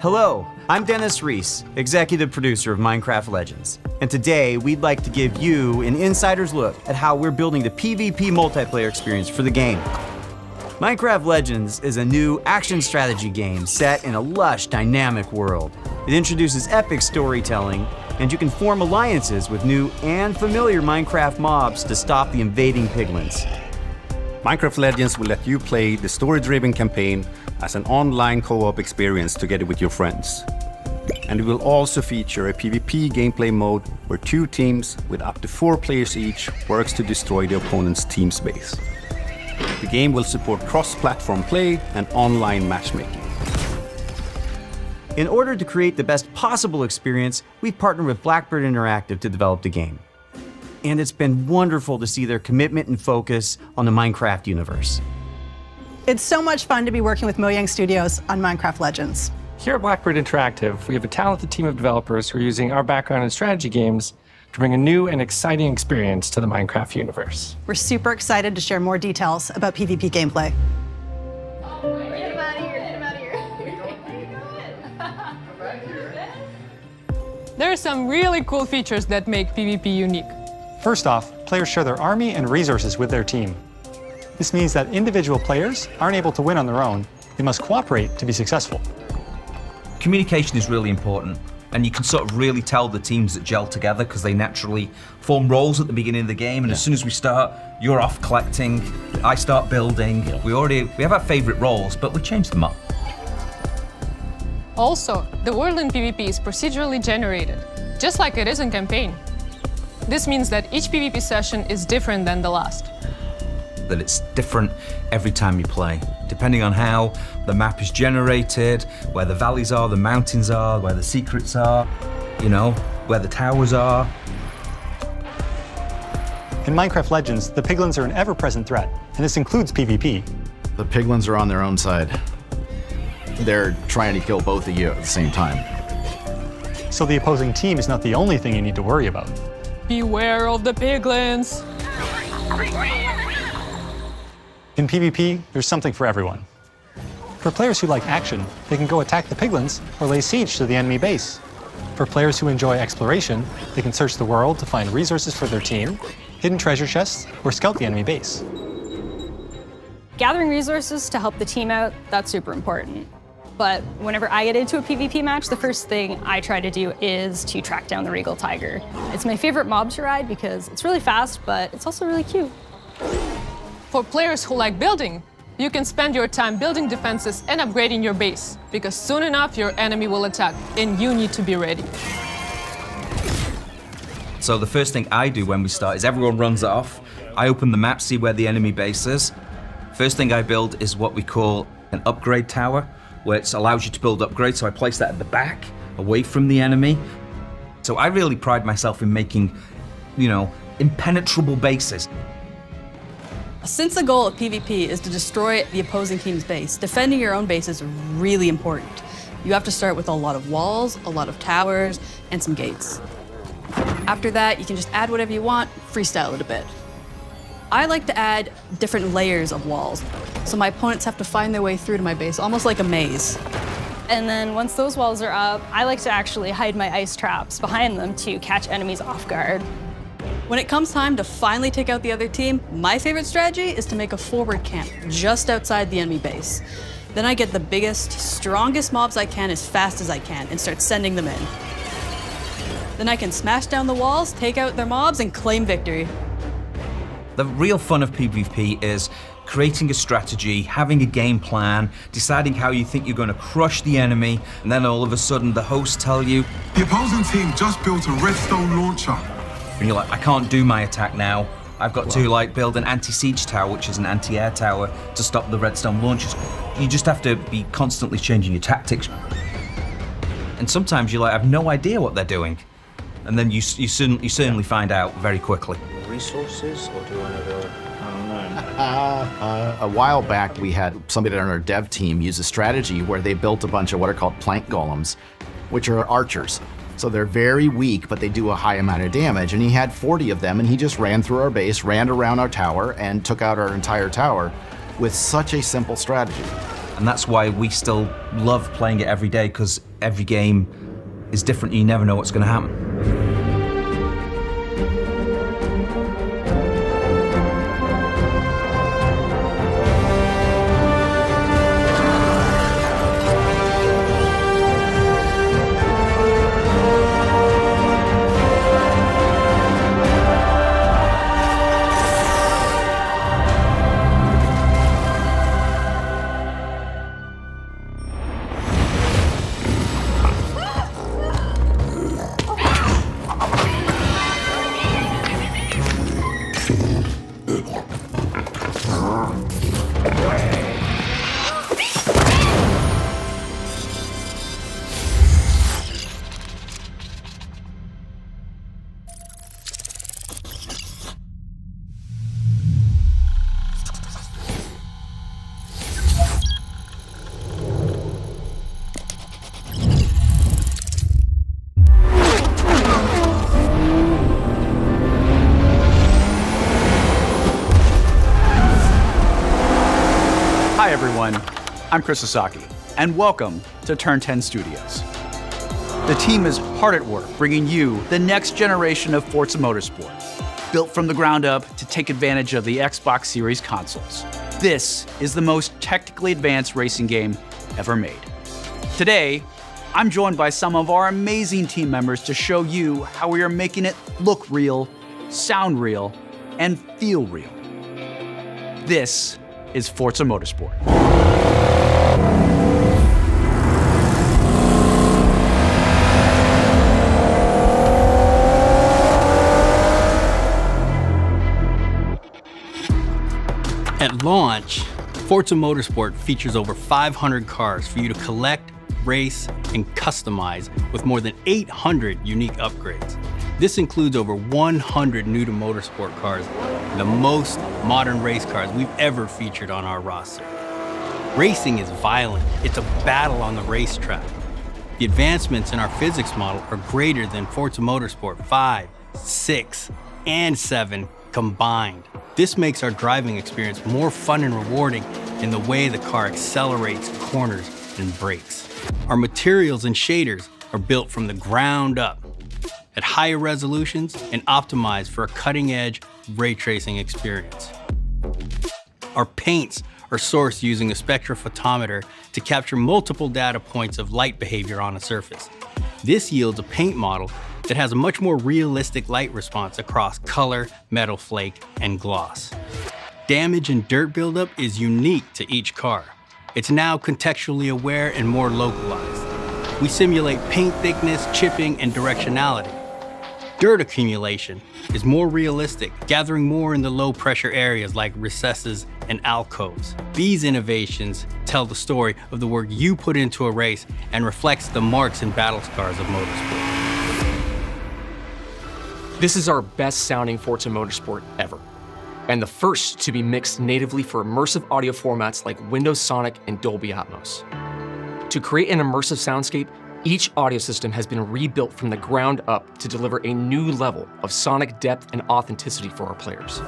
Hello, I'm Dennis Reese, executive producer of Minecraft Legends. And today, we'd like to give you an insider's look at how we're building the PvP multiplayer experience for the game. Minecraft Legends is a new action strategy game set in a lush, dynamic world. It introduces epic storytelling, and you can form alliances with new and familiar Minecraft mobs to stop the invading piglins. Minecraft Legends will let you play the story-driven campaign as an online co-op experience together with your friends. And it will also feature a PvP gameplay mode where 2 teams with up to 4 players each works to destroy the opponent's team space. The game will support cross-platform play and online matchmaking. In order to create the best possible experience, we've partnered with Blackbird Interactive to develop the game. And it's been wonderful to see their commitment and focus on the Minecraft universe. It's so much fun to be working with Mojang Studios on Minecraft Legends. Here at Blackbird Interactive, we have a talented team of developers who are using our background in strategy games to bring a new and exciting experience to the Minecraft universe. We're super excited to share more details about PvP gameplay. Get him out of here, get him out of here. There are some really cool features that make PvP unique. First off, players share their army and resources with their team. This means that individual players aren't able to win on their own. They must cooperate to be successful. Communication is really important, and you can sort of really tell the teams that gel together because they naturally form roles at the beginning of the game, and as soon as we start, you're off collecting, I start building. We have our favorite roles, but we change them up. Also, the world in PvP is procedurally generated, just like it is in campaign. This means that each PvP session is different than the last. That it's different every time you play, depending on how the map is generated, where the valleys are, the mountains are, where the secrets are, you know, where the towers are. In Minecraft Legends, the piglins are an ever-present threat, and this includes PvP. The piglins are on their own side. They're trying to kill both of you at the same time. So the opposing team is not the only thing you need to worry about. Beware of the piglins. In PvP, there's something for everyone. For players who like action, they can go attack the piglins or lay siege to the enemy base. For players who enjoy exploration, they can search the world to find resources for their team, hidden treasure chests, or scout the enemy base. Gathering resources to help the team out, that's super important. But whenever I get into a PvP match, the first thing I try to do is to track down the Regal Tiger. It's my favorite mob to ride because it's really fast, but it's also really cute. For players who like building, you can spend your time building defenses and upgrading your base, because soon enough your enemy will attack, and you need to be ready. So the first thing I do when we start is everyone runs off. I open the map, see where the enemy base is. First thing I build is what we call an upgrade tower, where it allows you to build upgrades, so I place that at the back, away from the enemy. So I really pride myself in making, you know, impenetrable bases. Since the goal of PvP is to destroy the opposing team's base, defending your own base is really important. You have to start with a lot of walls, a lot of towers, and some gates. After that, you can just add whatever you want, freestyle it a bit. I like to add different layers of walls, so my opponents have to find their way through to my base, almost like a maze. And then once those walls are up, I like to actually hide my ice traps behind them to catch enemies off guard. When it comes time to finally take out the other team, my favorite strategy is to make a forward camp just outside the enemy base. Then I get the biggest, strongest mobs I can as fast as I can and start sending them in. Then I can smash down the walls, take out their mobs, and claim victory. The real fun of PvP is creating a strategy, having a game plan, deciding how you think you're going to crush the enemy, and then all of a sudden the hosts tell you, the opposing team just built a redstone launcher. And you're like, I can't do my attack now. I've got to like build an anti-siege tower, which is an anti-air tower, to stop the redstone launchers. You just have to be constantly changing your tactics. And sometimes you like have no idea what they're doing. And then you certainly find out very quickly. Resources, or do you want to go? I don't know. A while back, we had somebody on our dev team use a strategy where they built a bunch of what are called plank golems, which are archers. So they're very weak, but they do a high amount of damage. And he had 40 of them, and he just ran through our base, ran around our tower, and took out our entire tower with such a simple strategy. And that's why we still love playing it every day, because Every game is different. You never know what's going to happen. Hi everyone, I'm Chris Sasaki, and welcome to Turn 10 Studios. The team is hard at work bringing you the next generation of Forza Motorsport, built from the ground up to take advantage of the Xbox Series consoles. This is the most technically advanced racing game ever made. Today, I'm joined by some of our amazing team members to show you how we are making it look real, sound real, and feel real. This is Forza Motorsport. At launch, Forza Motorsport features over 500 cars for you to collect, race, and customize with more than 800 unique upgrades. This includes over 100 new to motorsport cars, the most modern race cars we've ever featured on our roster. Racing is violent. It's a battle on the racetrack. The advancements in our physics model are greater than Forza Motorsport 5, 6, and 7 combined. This makes our driving experience more fun and rewarding in the way the car accelerates, corners, and brakes. Our materials and shaders are built from the ground up at higher resolutions and optimized for a cutting-edge ray tracing experience. Our paints are sourced using a spectrophotometer to capture multiple data points of light behavior on a surface. This yields a paint model that has a much more realistic light response across color, metal flake, and gloss. Damage and dirt buildup is unique to each car. It's now contextually aware and more localized. We simulate paint thickness, chipping, and directionality. Dirt accumulation is more realistic, gathering more in the low-pressure areas like recesses and alcoves. These innovations tell the story of the work you put into a race and reflects the marks and battle scars of motorsport. This is our best-sounding Forza Motorsport ever, and the first to be mixed natively for immersive audio formats like Windows Sonic and Dolby Atmos. To create an immersive soundscape, each audio system has been rebuilt from the ground up to deliver a new level of sonic depth and authenticity for our players.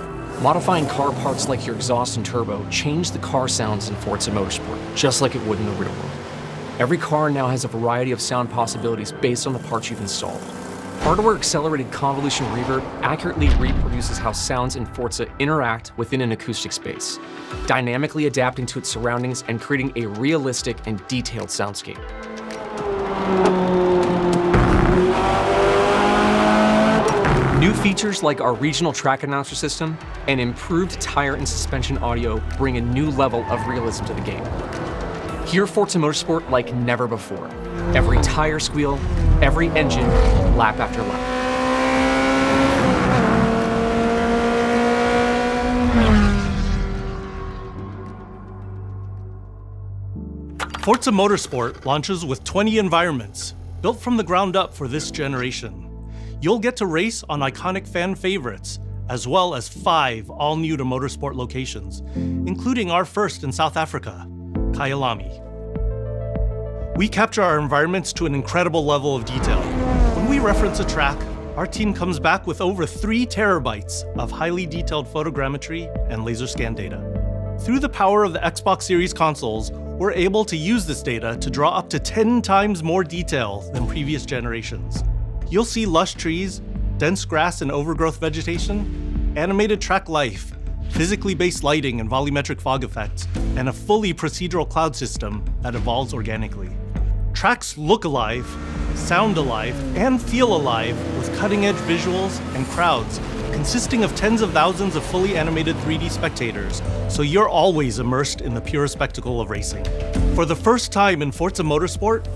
Modifying car parts like your exhaust and turbo change the car sounds in Forza Motorsport, just like it would in the real world. Every car now has a variety of sound possibilities based on the parts you've installed. Hardware-accelerated convolution reverb accurately reproduces how sounds in Forza interact within an acoustic space, dynamically adapting to its surroundings and creating a realistic and detailed soundscape. New features like our regional track announcer system and improved tire and suspension audio bring a new level of realism to the game. Hear Forza Motorsport like never before. Every tire squeal, every engine, lap after lap. Forza Motorsport launches with 20 environments, built from the ground up for this generation. You'll get to race on iconic fan favorites, as well as 5 all-new to motorsport locations, including our first in South Africa, Kyalami. We capture our environments to an incredible level of detail. When we reference a track, our team comes back with over 3 terabytes of highly detailed photogrammetry and laser scan data. Through the power of the Xbox Series consoles, we're able to use this data to draw up to 10 times more detail than previous generations. You'll see lush trees, dense grass and overgrowth vegetation, animated track life, physically based lighting and volumetric fog effects, and a fully procedural cloud system that evolves organically. Tracks look alive, sound alive, and feel alive with cutting-edge visuals and crowds consisting of tens of thousands of fully animated 3D spectators, so you're always immersed in the pure spectacle of racing. For the first time in Forza Motorsport,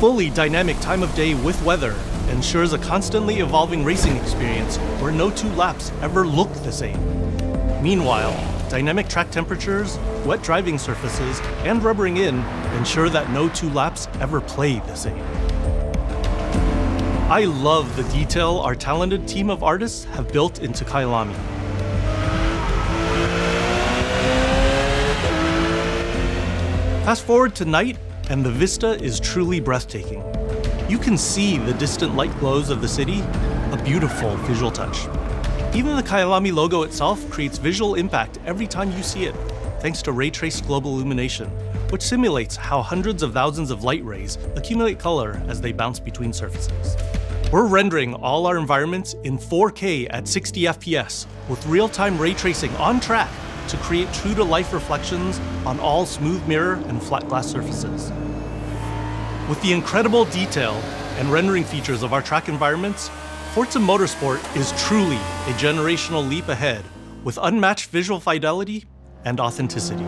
fully dynamic time of day with weather ensures a constantly evolving racing experience where no two laps ever look the same. Meanwhile, dynamic track temperatures, wet driving surfaces, and rubbering in ensure that no two laps ever play the same. I love the detail our talented team of artists have built into Kailami. Fast forward to night, and the vista is truly breathtaking. You can see the distant light glows of the city, a beautiful visual touch. Even the Kailami logo itself creates visual impact every time you see it, thanks to ray-traced global illumination, which simulates how hundreds of thousands of light rays accumulate color as they bounce between surfaces. We're rendering all our environments in 4K at 60 FPS with real-time ray tracing on track to create true-to-life reflections on all smooth mirror and flat glass surfaces. With the incredible detail and rendering features of our track environments, Forza Motorsport is truly a generational leap ahead with unmatched visual fidelity and authenticity.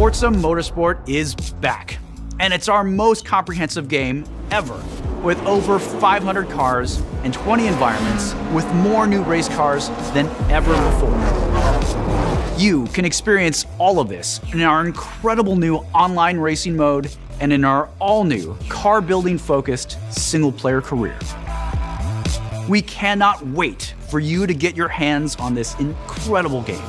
Forza Motorsport is back, and it's our most comprehensive game ever, with over 500 cars and 20 environments with more new race cars than ever before. You can experience all of this in our incredible new online racing mode and in our all-new car-building focused single-player career. We cannot wait for you to get your hands on this incredible game.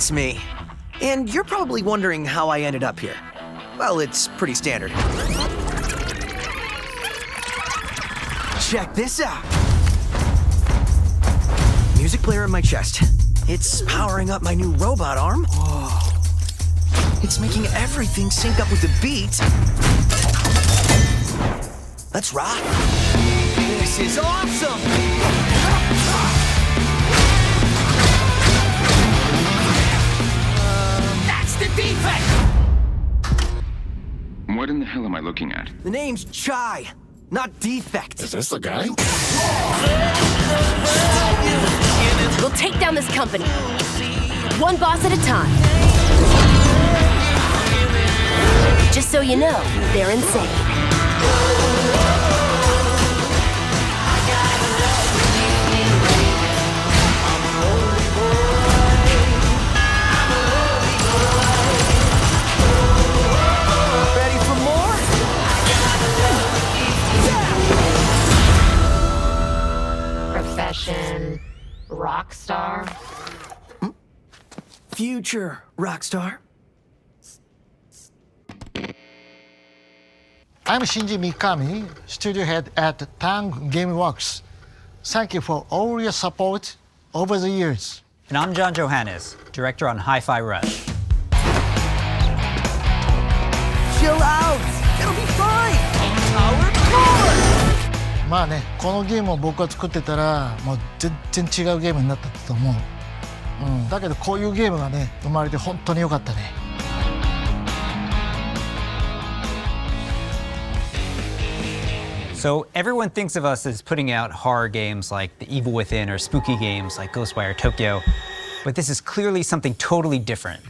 That's me. And you're probably wondering how I ended up here. Well, it's pretty standard. Check this out. Music player in my chest. It's powering up my new robot arm. Whoa. It's making everything sync up with the beat. Let's rock. This is awesome! The defect! What in the hell am I looking at? The name's Chai, not Defect. Is this the guy? We'll take down this company, one boss at a time. Just so you know, they're insane. Profession, rock star. Future rock star. I'm Shinji Mikami, studio head at Tang Gameworks. Thank you for all your support over the years. And I'm John Johannes, director on Hi-Fi Rush. Chill out! It'll be fine! Our core! まあね、このゲームを僕が作ってたら、もう全然違うゲームになったと思う。だけどこういうゲームがね、生まれて本当に良かったね。So everyone thinks of us as putting out horror games like The Evil Within or spooky games like Ghostwire Tokyo, but this is clearly something totally different.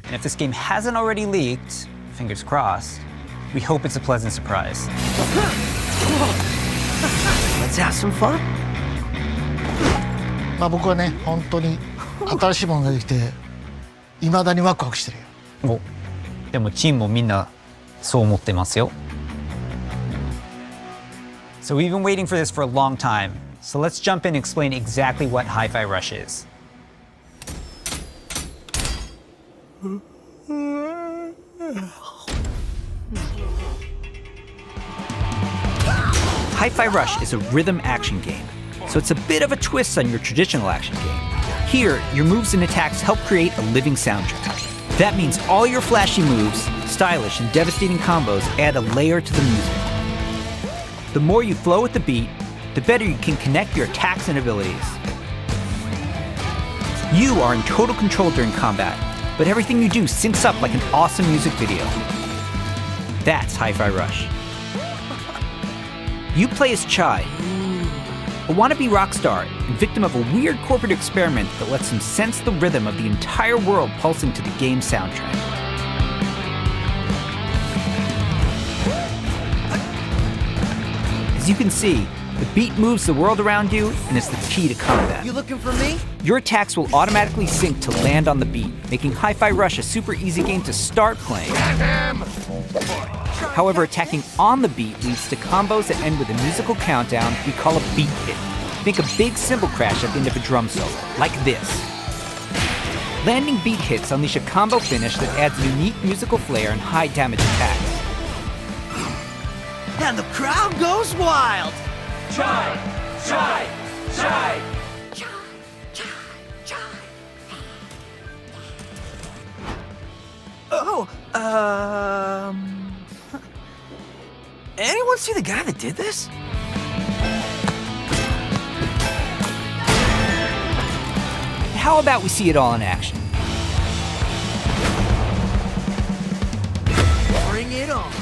And if this game hasn't already leaked, fingers crossed, We hope it's a pleasant surprise. Let's have some fun. まあ僕はね、本当に新しいものができて、未だにワクワクしてるよ。お、でもチームもみんなそう思ってますよ。So we've been waiting for this for a long time. So let's jump in and explain exactly what Hi-Fi Rush is. Hi-Fi Rush is a rhythm action game, so it's a bit of a twist on your traditional action game. Here, your moves and attacks help create a living soundtrack. That means all your flashy moves, stylish and devastating combos add a layer to the music. The more you flow with the beat, the better you can connect your attacks and abilities. You are in total control during combat, but everything you do syncs up like an awesome music video. That's Hi-Fi Rush. You play as Chai, a wannabe rock star and victim of a weird corporate experiment that lets him sense the rhythm of the entire world pulsing to the game's soundtrack. As you can see, the beat moves the world around you and is the key to combat. You looking for me? Your attacks will automatically sync to land on the beat, making Hi-Fi Rush a super easy game to start playing. However, attacking on the beat leads to combos that end with a musical countdown we call a beat hit. Think a big cymbal crash at the end of a drum solo, like this. Landing beat hits unleash a combo finish that adds unique musical flair and high damage attacks. And the crowd goes wild. Chai! Chai! Chai! Oh, anyone see the guy that did this? How about we see it all in action? Bring it on.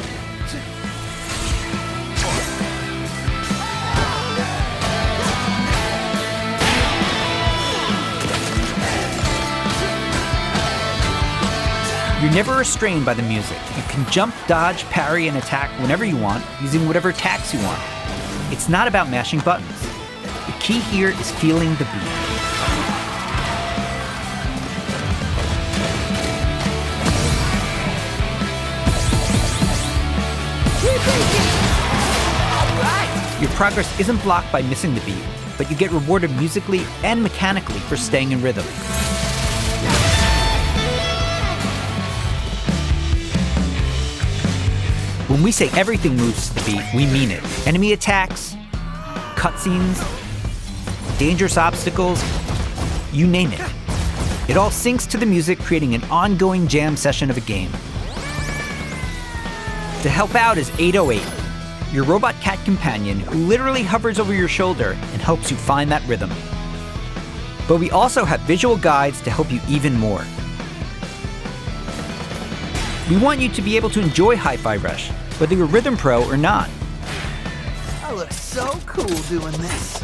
You're never restrained by the music. You can jump, dodge, parry, and attack whenever you want, using whatever attacks you want. It's not about mashing buttons. The key here is feeling the beat. Your progress isn't blocked by missing the beat, but you get rewarded musically and mechanically for staying in rhythm. When we say everything moves to the beat, we mean it. Enemy attacks, cutscenes, dangerous obstacles, you name it. It all syncs to the music, creating an ongoing jam session of a game. To help out is 808, your robot cat companion who literally hovers over your shoulder and helps you find that rhythm. But we also have visual guides to help you even more. We want you to be able to enjoy Hi-Fi Rush, whether you're a rhythm pro or not. I look so cool doing this.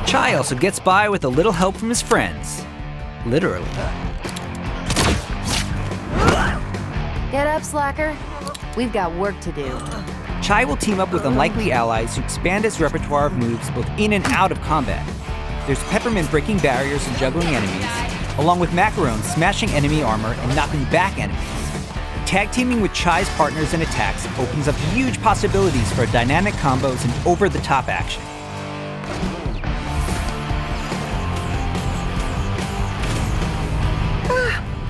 Chai also gets by with a little help from his friends. Literally. Get up, slacker. We've got work to do. Chai will team up with unlikely allies to expand his repertoire of moves both in and out of combat. There's Peppermint breaking barriers and juggling enemies, along with Macaron smashing enemy armor and knocking back enemies. Tag teaming with Chai's partners and attacks opens up huge possibilities for dynamic combos and over-the-top action.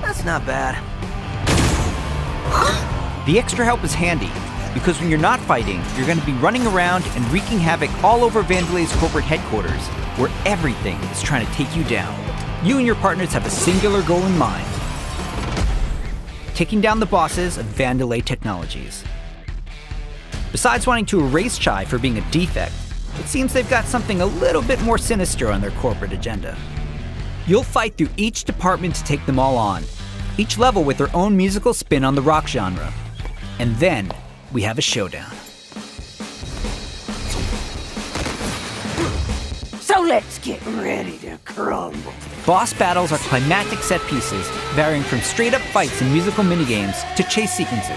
That's not bad. The extra help is handy, because when you're not fighting, you're going to be running around and wreaking havoc all over Vandelay's corporate headquarters, where everything is trying to take you down. You and your partners have a singular goal in mind: taking down the bosses of Vandelay Technologies. Besides wanting to erase Chai for being a defect, it seems they've got something a little bit more sinister on their corporate agenda. You'll fight through each department to take them all on, each level with their own musical spin on the rock genre. And then we have a showdown. So Let's get ready to crumble. Boss battles are climactic set pieces, varying from straight-up fights and musical minigames to chase sequences.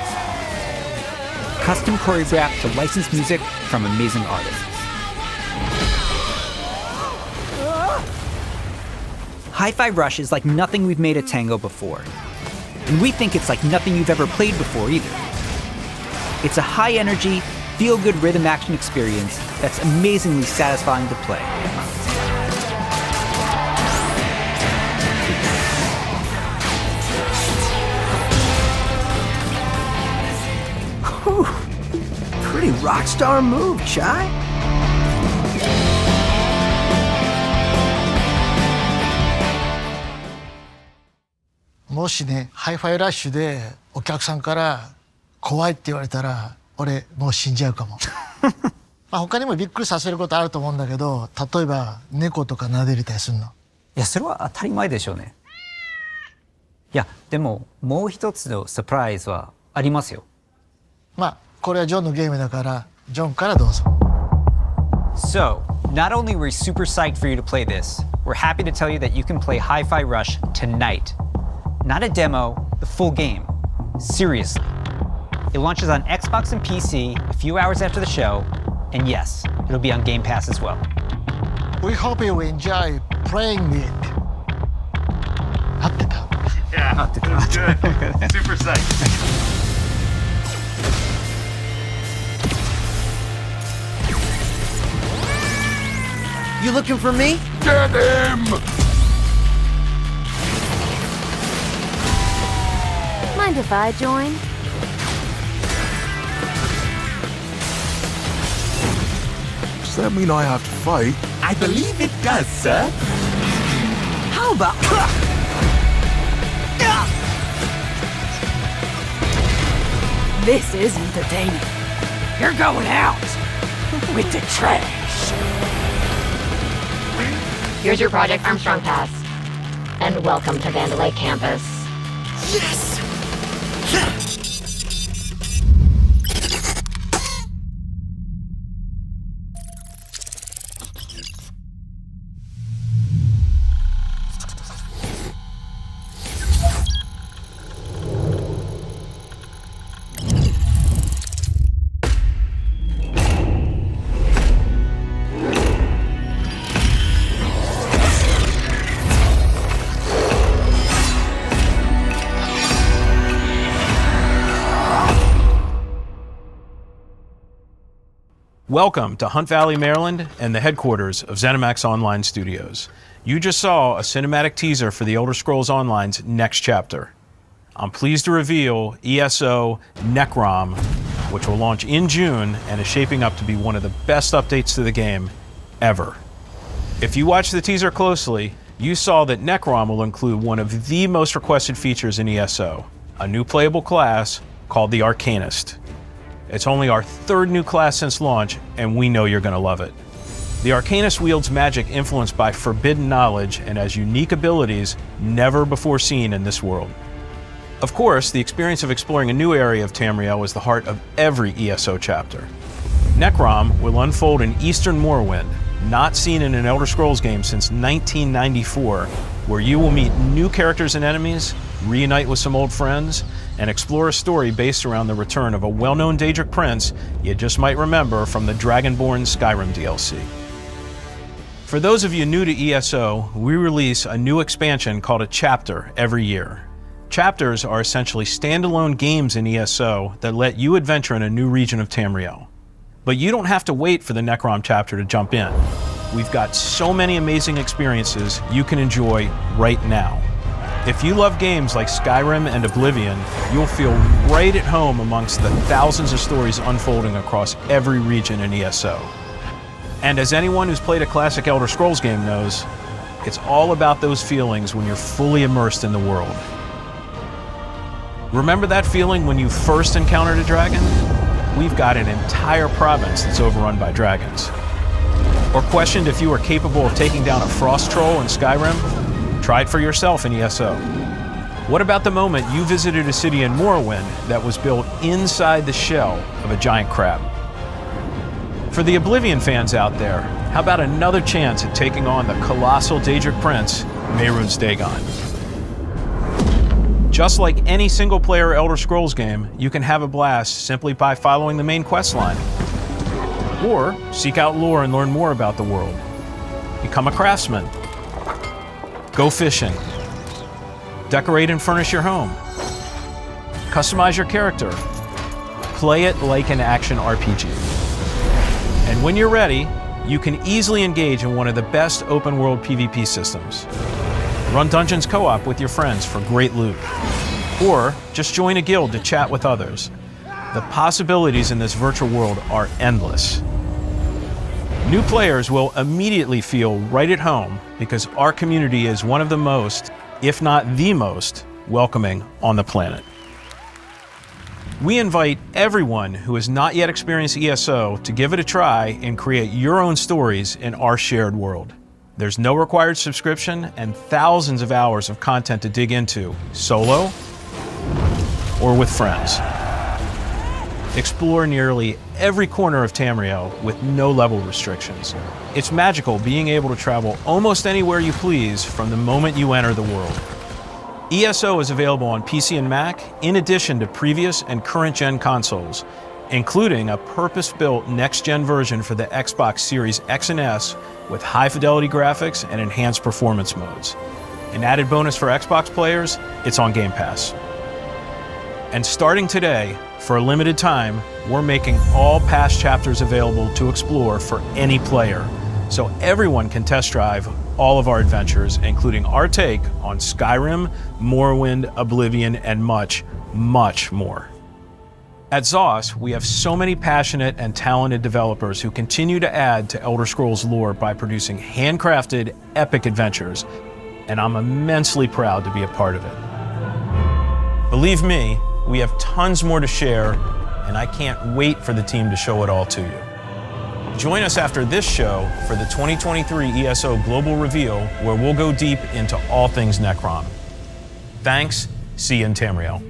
Custom choreographed to licensed music from amazing artists. Hi-Fi Rush is like nothing we've made at Tango before. And we think it's like nothing you've ever played before either. It's a high-energy, feel-good rhythm action experience that's amazingly satisfying to play. Whew. Pretty rock star move, Chai.もしね、ハイファイラッシュでお客さんから怖いって言われたら、俺もう死んじゃうかも。まあ他にもびっくりさせることあると思うんだけど、例えば猫とか撫でれたりするの。いや、それは当たり前でしょうね。いや、でももう一つのサプライズはありますよ。まあこれはジョンのゲームだから、ジョンからどうぞ。So, not only were we super psyched for you to play this, we're happy to tell you that you can play Hi-Fi Rush tonight. Not a demo, the full game. Seriously. It launches on Xbox and PC a few hours after the show, and yes, it'll be on Game Pass as well. We hope you enjoy playing it. 合ってた? Yeah, 合ってた. Good. Super psyched. You looking for me? Get him! Mind if I join? Does that mean I have to fight? I believe it does, sir. How about... This is entertaining. You're going out with the trash. Here's your Project Armstrong pass. And welcome to Vandalay Campus. Yes! Welcome to Hunt Valley, Maryland, and the headquarters of ZeniMax Online Studios. You just saw a cinematic teaser for The Elder Scrolls Online's next chapter. I'm pleased to reveal ESO Necrom, which will launch in June and is shaping up to be one of the best updates to the game ever. If you watched the teaser closely, you saw that Necrom will include one of the most requested features in ESO, a new playable class called the Arcanist. It's only our third new class since launch, and we know you're going to love it. The Arcanist wields magic influenced by forbidden knowledge and has unique abilities never before seen in this world. Of course, the experience of exploring a new area of Tamriel is the heart of every ESO chapter. Necrom will unfold in Eastern Morrowind, not seen in an Elder Scrolls game since 1994, where you will meet new characters and enemies, reunite with some old friends, and explore a story based around the return of a well-known Daedric prince you just might remember from the Dragonborn Skyrim DLC. For those of you new to ESO, we release a new expansion called a chapter every year. Chapters are essentially standalone games in ESO that let you adventure in a new region of Tamriel. But you don't have to wait for the Necrom chapter to jump in. We've got so many amazing experiences you can enjoy right now. If you love games like Skyrim and Oblivion, you'll feel right at home amongst the thousands of stories unfolding across every region in ESO. And as anyone who's played a classic Elder Scrolls game knows, it's all about those feelings when you're fully immersed in the world. Remember that feeling when you first encountered a dragon? We've got an entire province that's overrun by dragons. Or questioned if you were capable of taking down a frost troll in Skyrim? Try it for yourself in ESO. What about the moment you visited a city in Morrowind that was built inside the shell of a giant crab? For the Oblivion fans out there, how about another chance at taking on the colossal Daedric Prince, Mehrunes Dagon? Just like any single-player Elder Scrolls game, you can have a blast simply by following the main quest line. Or seek out lore and learn more about the world. Become a craftsman. Go fishing. Decorate and furnish your home. Customize your character. Play it like an action RPG. And when you're ready, you can easily engage in one of the best open-world PvP systems. Run dungeons co-op with your friends for great loot. Or just join a guild to chat with others. The possibilities in this virtual world are endless. New players will immediately feel right at home because our community is one of the most, if not the most, welcoming on the planet. We invite everyone who has not yet experienced ESO to give it a try and create your own stories in our shared world. There's no required subscription and thousands of hours of content to dig into, solo or with friends. Explore nearly every corner of Tamriel with no level restrictions. It's magical being able to travel almost anywhere you please from the moment you enter the world. ESO is available on PC and Mac in addition to previous and current gen consoles, including a purpose-built next-gen version for the Xbox Series X and S with high-fidelity graphics and enhanced performance modes. An added bonus for Xbox players, it's on Game Pass. And starting today, for a limited time, we're making all past chapters available to explore for any player, so everyone can test drive all of our adventures, including our take on Skyrim, Morrowind, Oblivion, and much, much more. At ZOS, we have so many passionate and talented developers who continue to add to Elder Scrolls lore by producing handcrafted, epic adventures, and I'm immensely proud to be a part of it. Believe me, we have tons more to share, and I can't wait for the team to show it all to you. Join us after this show for the 2023 ESO Global Reveal, where we'll go deep into all things Necron. Thanks, see you in Tamriel.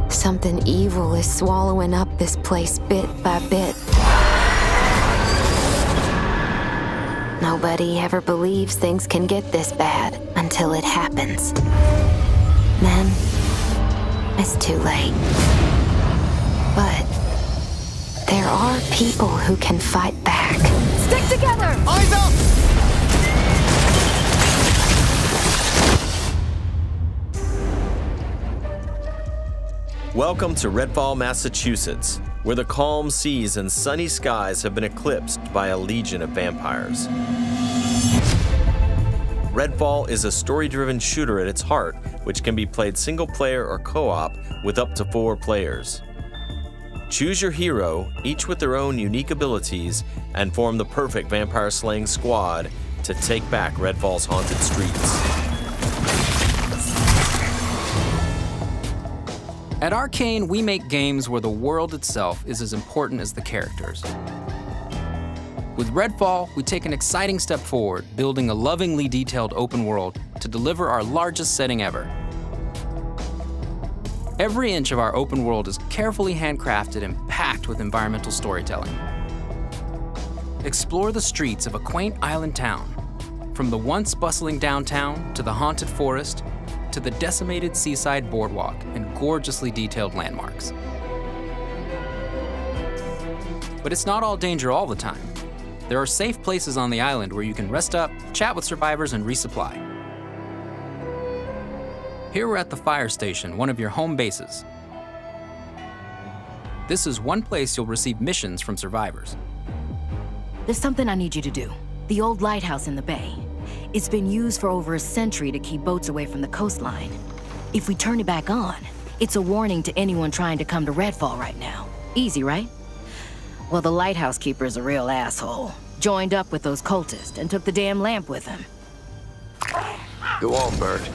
Something evil is swallowing up this place bit by bit. Nobody ever believes things can get this bad until it happens. Then, it's too late. But there are people who can fight back. Stick together! Eyes up! Welcome to Redfall, Massachusetts, where the calm seas and sunny skies have been eclipsed by a legion of vampires. Redfall is a story-driven shooter at its heart, which can be played single-player or co-op with up to 4 players. Choose your hero, each with their own unique abilities, and form the perfect vampire-slaying squad to take back Redfall's haunted streets. At Arcane, we make games where the world itself is as important as the characters. With Redfall, we take an exciting step forward, building a lovingly detailed open world to deliver our largest setting ever. Every inch of our open world is carefully handcrafted and packed with environmental storytelling. Explore the streets of a quaint island town, from the once bustling downtown to the haunted forest, to the decimated seaside boardwalk and gorgeously detailed landmarks. But it's not all danger all the time. There are safe places on the island where you can rest up, chat with survivors, and resupply. Here we're at the fire station, one of your home bases. This is one place you'll receive missions from survivors. There's something I need you to do. The old lighthouse in the bay. It's been used for over a century to keep boats away from the coastline. If we turn it back on, it's a warning to anyone trying to come to Redfall right now. Easy, right? Well, the lighthouse keeper's a real asshole. Joined up with those cultists and took the damn lamp with him. Go on, Bert.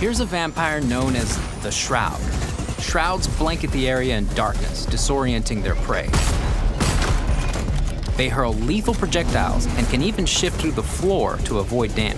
Here's a vampire known as the Shroud. Shrouds blanket the area in darkness, disorienting their prey. They hurl lethal projectiles and can even shift through the floor to avoid damage.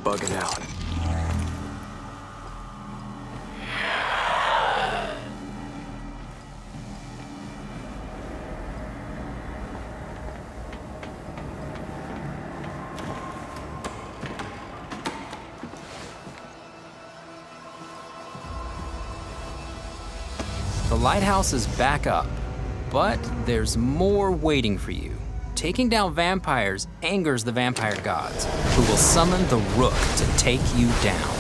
Bugging out. The lighthouse is back up, but there's more waiting for you. Taking down vampires angers the vampire gods, who will summon the Rook to take you down.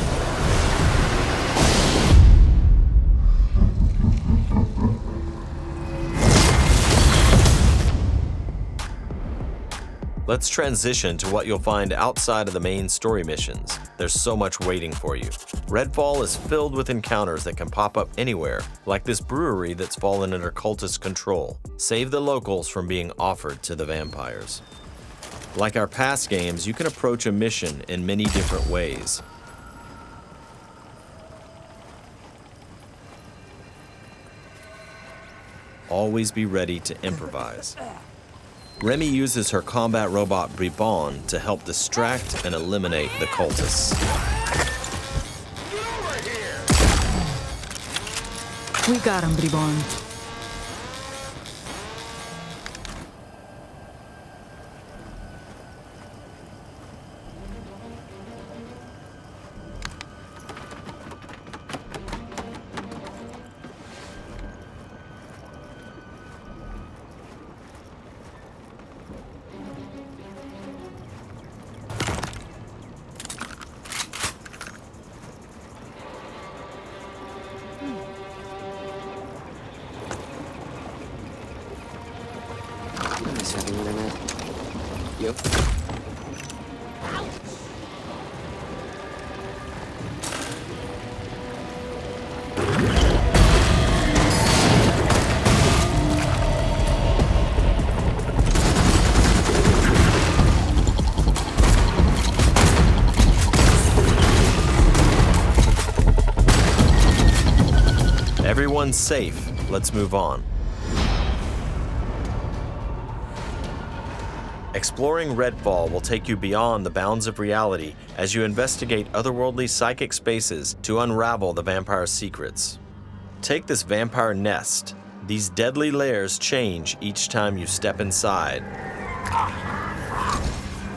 Let's transition to what you'll find outside of the main story missions. There's so much waiting for you. Redfall is filled with encounters that can pop up anywhere, like this brewery that's fallen under cultist control. Save the locals from being offered to the vampires. Like our past games, you can approach a mission in many different ways. Always be ready to improvise. Remy uses her combat robot Bribon to help distract and eliminate the cultists. We got him, Bribon. Yep. Everyone's safe. Let's move on. Exploring Redfall will take you beyond the bounds of reality as you investigate otherworldly psychic spaces to unravel the vampire's secrets. Take this vampire nest. These deadly layers change each time you step inside.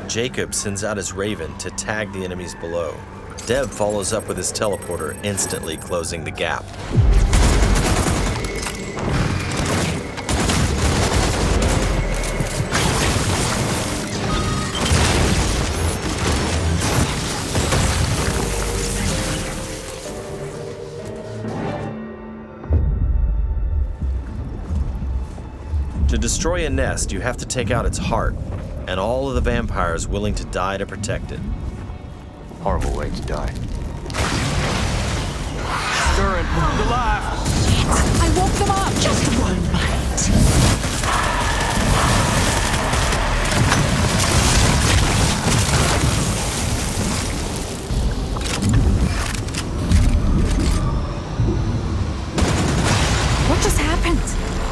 Jacob sends out his raven to tag the enemies below. Dev follows up with his teleporter, instantly closing the gap. To destroy a nest, you have to take out its heart, and all of the vampires willing to die to protect it. Horrible way to die. Stirring the life. I woke them up! Just one bite. What just happened?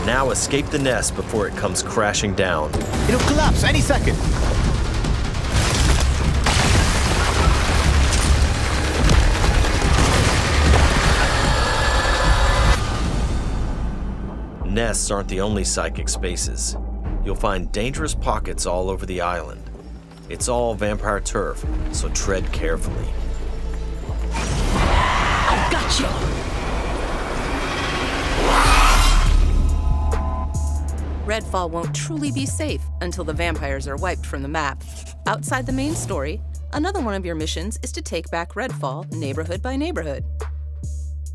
Now escape the nest before it comes crashing down. It'll collapse any second. Nests aren't the only psychic spaces. You'll find dangerous pockets all over the island. It's all vampire turf, so tread carefully. I've got you! Redfall won't truly be safe until the vampires are wiped from the map. Outside the main story, another one of your missions is to take back Redfall neighborhood by neighborhood.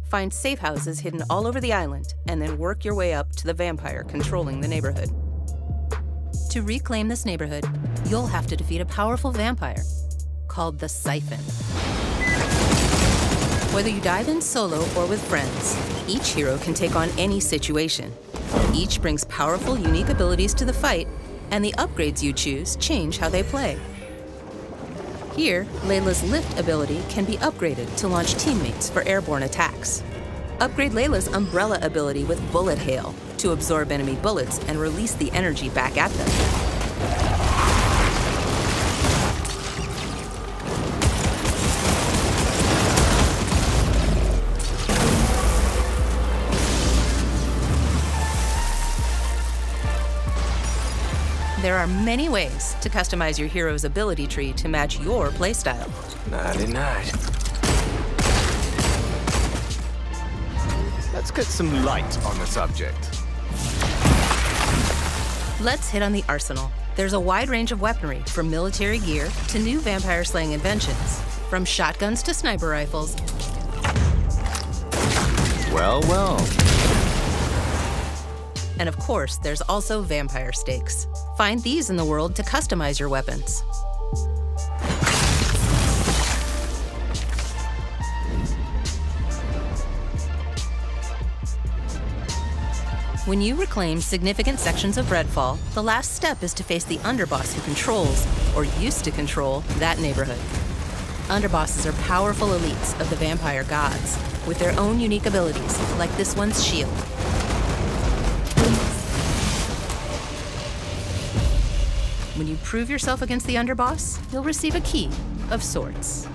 Find safe houses hidden all over the island, and then work your way up to the vampire controlling the neighborhood. To reclaim this neighborhood, you'll have to defeat a powerful vampire called the Siphon. Whether you dive in solo or with friends, each hero can take on any situation. Each brings powerful, unique abilities to the fight, and the upgrades you choose change how they play. Here, Layla's lift ability can be upgraded to launch teammates for airborne attacks. Upgrade Layla's umbrella ability with bullet hail to absorb enemy bullets and release the energy back at them. There are many ways to customize your hero's ability tree to match your playstyle. Nighty-night. Let's get some light on the subject. Let's hit on the arsenal. There's a wide range of weaponry, from military gear to new vampire-slaying inventions, from shotguns to sniper rifles. Well, well. And of course, there's also vampire stakes. Find these in the world to customize your weapons. When you reclaim significant sections of Redfall, the last step is to face the underboss who controls, or used to control, that neighborhood. Underbosses are powerful elites of the vampire gods, with their own unique abilities, like this one's shield. When you prove yourself against the underboss, you'll receive a key of sorts.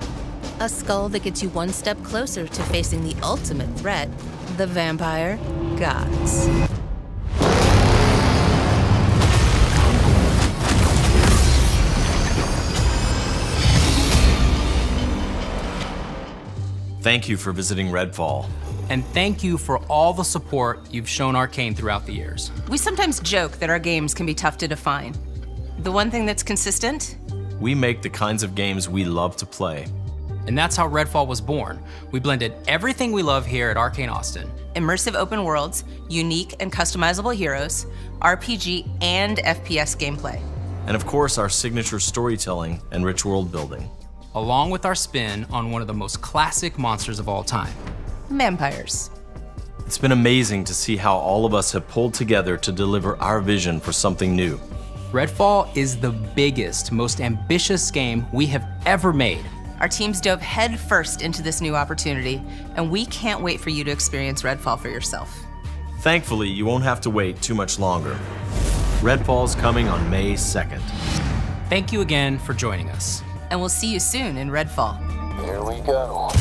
A skull that gets you one step closer to facing the ultimate threat, the vampire gods. Thank you for visiting Redfall. And thank you for all the support you've shown Arcane throughout the years. We sometimes joke that our games can be tough to define. The one thing that's consistent? We make the kinds of games we love to play. And that's how Redfall was born. We blended everything we love here at Arcane Austin. Immersive open worlds, unique and customizable heroes, RPG and FPS gameplay. And of course, our signature storytelling and rich world building. Along with our spin on one of the most classic monsters of all time. Vampires. It's been amazing to see how all of us have pulled together to deliver our vision for something new. Redfall is the biggest, most ambitious game we have ever made. Our teams dove head first into this new opportunity, and we can't wait for you to experience Redfall for yourself. Thankfully, you won't have to wait too much longer. Redfall's coming on May 2nd. Thank you again for joining us. And we'll see you soon in Redfall. Here we go.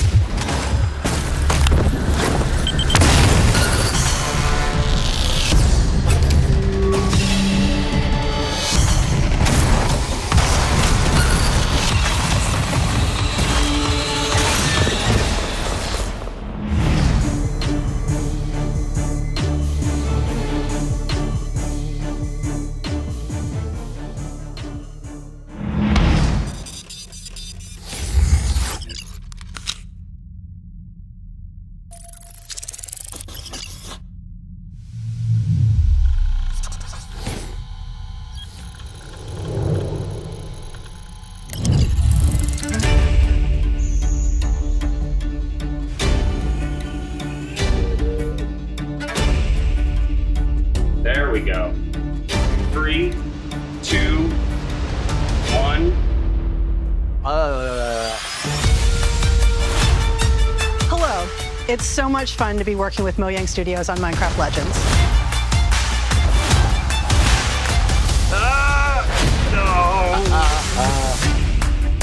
There we go. 3, 2, 1. Hello. It's so much fun to be working with Mojang Studios on Minecraft Legends.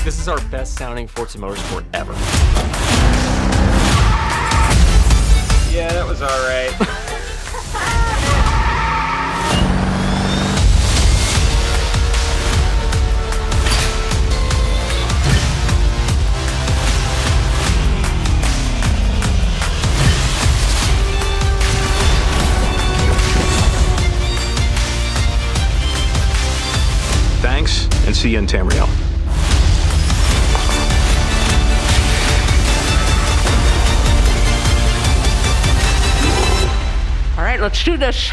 This is our best sounding Forza Motorsport ever. Yeah, that was all right. Thanks, and see you in Tamriel. All right, let's do this.